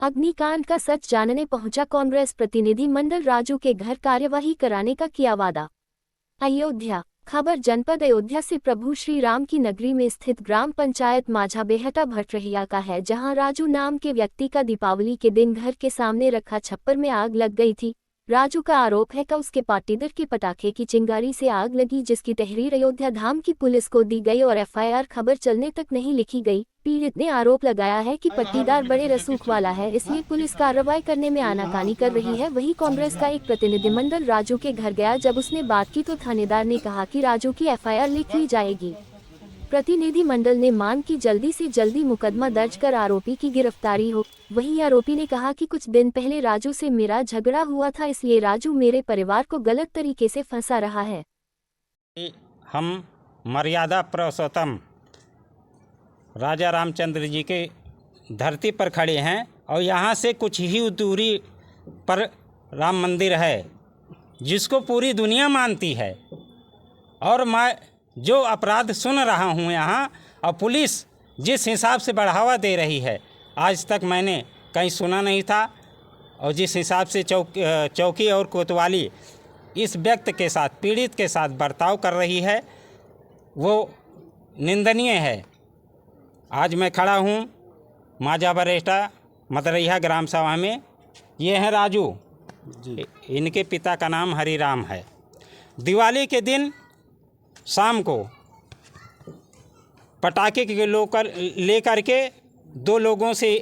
अग्निकांड का सच जानने पहुंचा कांग्रेस प्रतिनिधि मंडल, राजू के घर कार्यवाही कराने का किया वादा। अयोध्या खबर जनपद अयोध्या से प्रभु श्री राम की नगरी में स्थित ग्राम पंचायत माझा बेहटा भटरहिया का है, जहां राजू नाम के व्यक्ति का दीपावली के दिन घर के सामने रखा छप्पर में आग लग गई थी। राजू का आरोप है कि उसके पाटीदार के पटाखे की चिंगारी से आग लगी, जिसकी तहरीर अयोध्या धाम की पुलिस को दी गई और एफआईआर खबर चलने तक नहीं लिखी गई। पीड़ित ने आरोप लगाया है कि पट्टीदार बड़े रसूख वाला है, इसलिए पुलिस कार्रवाई करने में आनाकानी कर रही है। वहीं कांग्रेस का एक प्रतिनिधिमंडल राजू के घर गया। जब उसने बात की तो थानेदार ने कहा कि राजू की एफआईआर लिख ली जाएगी। प्रतिनिधिमंडल ने मांग की जल्दी से जल्दी मुकदमा दर्ज कर आरोपी की गिरफ्तारी हो। वहीं आरोपी ने कहा कि कुछ दिन पहले राजू से मेरा झगड़ा हुआ था, इसलिए राजू मेरे परिवार को गलत तरीके से फंसा रहा है। हम मर्यादा पुरुषोत्तम राजा रामचंद्र जी के धरती पर खड़े हैं और यहाँ से कुछ ही दूरी पर राम मंदिर है, जिसको पूरी दुनिया मानती है। और मैं जो अपराध सुन रहा हूँ यहाँ, और पुलिस जिस हिसाब से बढ़ावा दे रही है, आज तक मैंने कहीं सुना नहीं था। और जिस हिसाब से चौकी और कोतवाली इस व्यक्ति के साथ, पीड़ित के साथ बर्ताव कर रही है, वो निंदनीय है। आज मैं खड़ा हूँ माझा बेहटा मदरहिया ग्राम सभा में। ये हैं राजू जी, इनके पिता का नाम हरिराम है। दिवाली के दिन शाम को पटाखे के लेकर के दो लोगों से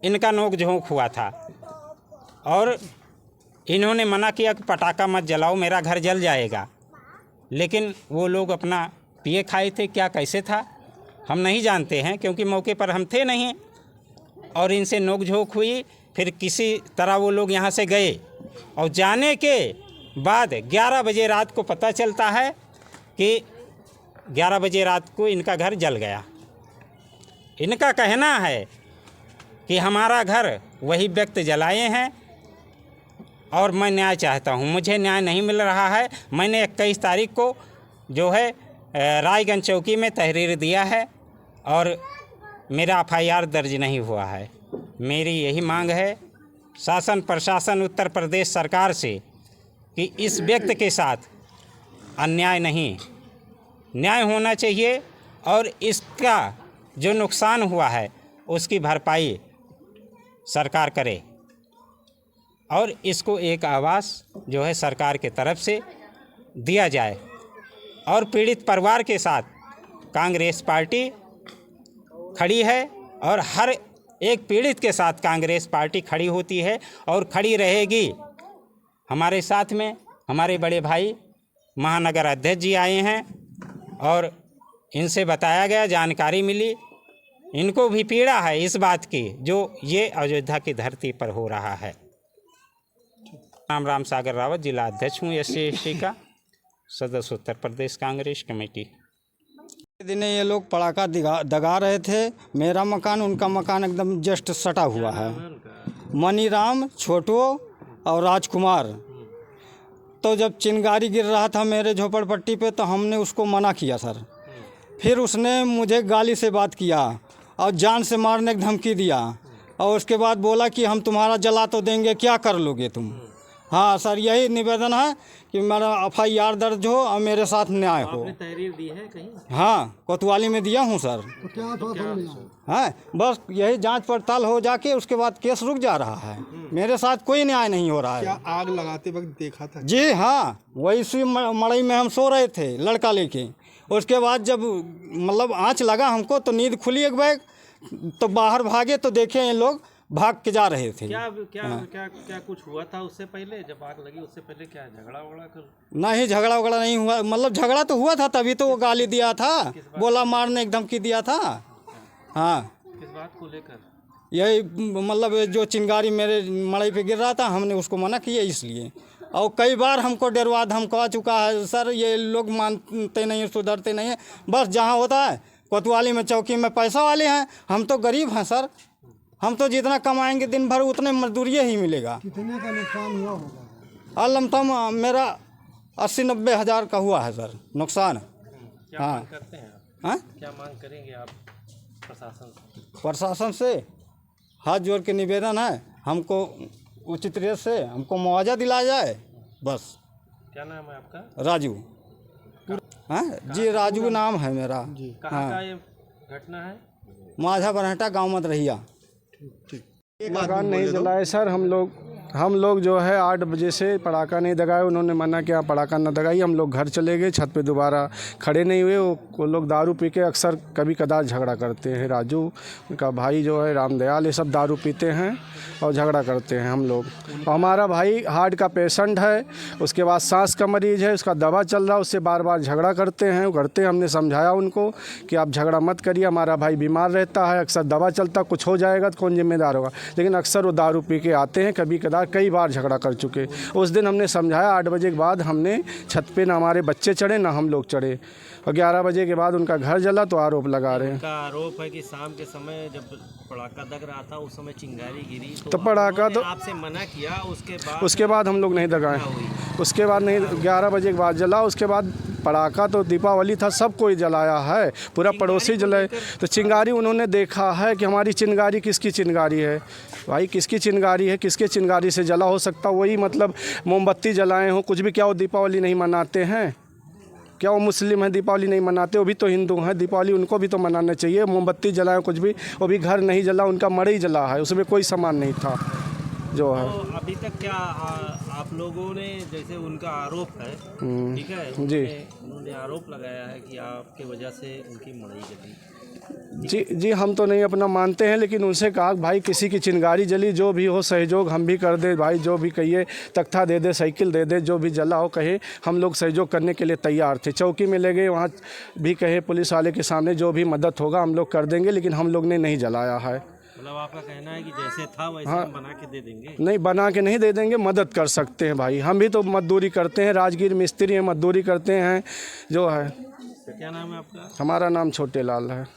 इनका नोक झोंक हुआ था और इन्होंने मना किया कि पटाखा मत जलाओ, मेरा घर जल जाएगा। लेकिन वो लोग अपना पिए खाए थे, क्या कैसे था हम नहीं जानते हैं, क्योंकि मौके पर हम थे नहीं। और इनसे नोक झोंक हुई, फिर किसी तरह वो लोग यहाँ से गए और जाने के बाद 11 बजे रात को पता चलता है कि 11 बजे रात को इनका घर जल गया। इनका कहना है कि हमारा घर वही व्यक्ति जलाए हैं और मैं न्याय चाहता हूं, मुझे न्याय नहीं मिल रहा है। मैंने 21 तारीख को जो है रायगंज चौकी में तहरीर दिया है और मेरा एफआईआर दर्ज नहीं हुआ है। मेरी यही मांग है शासन प्रशासन उत्तर प्रदेश सरकार से कि इस व्यक्ति के साथ अन्याय नहीं, न्याय होना चाहिए और इसका जो नुकसान हुआ है उसकी भरपाई सरकार करे और इसको एक आवास जो है सरकार के तरफ से दिया जाए। और पीड़ित परिवार के साथ कांग्रेस पार्टी खड़ी है और हर एक पीड़ित के साथ कांग्रेस पार्टी खड़ी होती है और खड़ी रहेगी। हमारे साथ में हमारे बड़े भाई महानगर अध्यक्ष जी आए हैं और इनसे बताया गया, जानकारी मिली, इनको भी पीड़ा है इस बात की जो ये अयोध्या की धरती पर हो रहा है। नाम राम सागर रावत, जिला अध्यक्ष हूँ SC/ST का, सदस्य उत्तर प्रदेश कांग्रेस कमेटी। दिन ये लोग पटाखा दगा रहे थे। मेरा मकान उनका मकान एकदम जस्ट सटा हुआ है। मनीराम, छोटू और राजकुमार। तो जब चिंगारी गिर रहा था मेरे झोपड़पट्टी पे तो हमने उसको मना किया सर। फिर उसने मुझे गाली से बात किया और जान से मारने की धमकी दिया और उसके बाद बोला कि हम तुम्हारा जला तो देंगे, क्या कर लोगे तुम। हाँ सर, यही निवेदन है कि मेरा एफआईआर दर्ज हो और मेरे साथ न्याय हो। आपने तहरीर दी है कहीं? हाँ, कोतवाली में दिया हूँ सर। तो क्या हाँ, बस यही जांच पड़ताल हो जाके उसके बाद केस रुक जा रहा है। मेरे साथ कोई न्याय नहीं हो रहा है। क्या आग लगाते वक्त देखा था? जी हाँ, वही मड़ई में हम सो रहे थे लड़का लेके। उसके बाद जब मतलब आँच लगा हमको तो नींद खुली एक बैग, तो बाहर भागे तो देखे ये लोग भाग के जा रहे थे। क्या कुछ हुआ था उससे पहले? जब आग लगी उससे पहले क्या झगड़ा वगड़ा कर? नहीं, झगड़ा वगड़ा नहीं हुआ। मतलब झगड़ा तो हुआ था, तभी तो वो गाली दिया था, बोला मारने की धमकी दिया था। हाँ, किस बात को लेकर? यही मतलब जो चिंगारी मेरे मड़ई पे गिर रहा था, हमने उसको मना किया इसलिए। और कई बार हमको डरवा धमका चुका है सर। ये लोग मानते नहीं, सुधरते नहीं है। बस जहाँ होता है कोतवाली में चौकी में पैसा वाले हैं, हम तो गरीब हैं सर। हम तो जितना कमाएंगे दिन भर उतने मजदूरी ही मिलेगा। कितने का नुकसान हुआ होगा? लमसम मेरा 80-90 हज़ार का हुआ है सर नुकसान। क्या हाँ, मांग करते हैं आप? हाँ, क्या मांग करेंगे आप प्रशासन से? प्रशासन से हाथ जोड़ के निवेदन है हमको उचित रेट से हमको मुआवजा दिलाया जाए बस। क्या नाम है आपका? राजू। हाँ जी, राजू नाम है मेरा। कहाँ का ये घटना है? माझा बनहटा गाँव मदरहिया। मकान नहीं जलाए सर। हम लोग जो है 8 बजे से पटाखा नहीं दगाए। उन्होंने मना किया पटाखा न दगाइए। हम लोग घर चले गए, छत पे दोबारा खड़े नहीं हुए। वो लोग दारू पी के अक्सर कभी कदार झगड़ा करते हैं। राजू उनका भाई जो है रामदयाल, ये सब दारू पीते हैं और झगड़ा करते हैं हम लोग। हमारा भाई हार्ट का पेशेंट है, उसके बाद सांस का मरीज है, उसका दवा चल रहा है, उससे बार बार झगड़ा करते हैं। हमने समझाया उनको कि आप झगड़ा मत करिए, हमारा भाई बीमार रहता है, अक्सर दवा चलता, कुछ हो जाएगा तो कौन जिम्मेदार होगा। लेकिन अक्सर वो दारू पी के आते हैं, कभी कदार कई बार झगड़ा कर चुके। उस दिन हमने समझाया। 8 बजे के बाद हमने छत पे ना हमारे बच्चे चढ़े ना हम लोग चढ़े, और 11 बजे के बाद उनका घर जला तो आरोप लगा रहे हैं। उनका आरोप है कि शाम के समय जब पटाखा दग रहा था उस समय चिंगारी गिरी तो पटाखा तो आपसे मना किया, उसके बाद हम लोग नहीं दगाए। उसके बाद नहीं, 11 बजे के बाद जला। उसके बाद पटाखा तो दीपावली था, सब कोई जलाया है, पूरा पड़ोसी जलाए। तो चिंगारी उन्होंने देखा है कि हमारी चिंगारी किसकी चिंगारी है भाई, किसकी चिंगारी है, किसके चिंगारी से जला हो सकता। वही मतलब मोमबत्ती जलाए हो कुछ भी। क्या वो दीपावली नहीं मनाते हैं? क्या वो मुस्लिम हैं दीपावली नहीं मनाते? वो भी तो हिंदू हैं, दीपावली उनको भी तो मनाना चाहिए। मोमबत्ती जलाए कुछ भी, वो भी घर नहीं जला, उनका मड़ई जला है, उसमें कोई सामान नहीं था जो है। तो अभी तक क्या आप लोगों ने, जैसे उनका आरोप है, ठीक है जी, उन्होंने आरोप लगाया है कि आपके वजह से उनकी मड़ई जली। जी हम तो नहीं अपना मानते हैं, लेकिन उनसे कहा भाई किसी की चिंगारी जली, जो भी हो सहयोग हम भी कर दे भाई, जो भी कहिए, तख्ता दे दे, साइकिल दे दे, जो भी जला हो कहे, हम लोग सहयोग करने के लिए तैयार थे। चौकी में ले गए, वहाँ भी कहे पुलिस वाले के सामने जो भी मदद होगा हम लोग कर देंगे, लेकिन हम लोग ने नहीं जलाया है। मतलब आपका कहना है कि जैसे था वैसे हम बना के दे देंगे? नहीं, बना के नहीं दे देंगे, मदद कर सकते हैं भाई। हम भी तो मजदूरी करते हैं, राजगीर मिस्त्री हैं, मजदूरी करते हैं जो है। क्या नाम है आपका? हमारा नाम छोटे लाल है।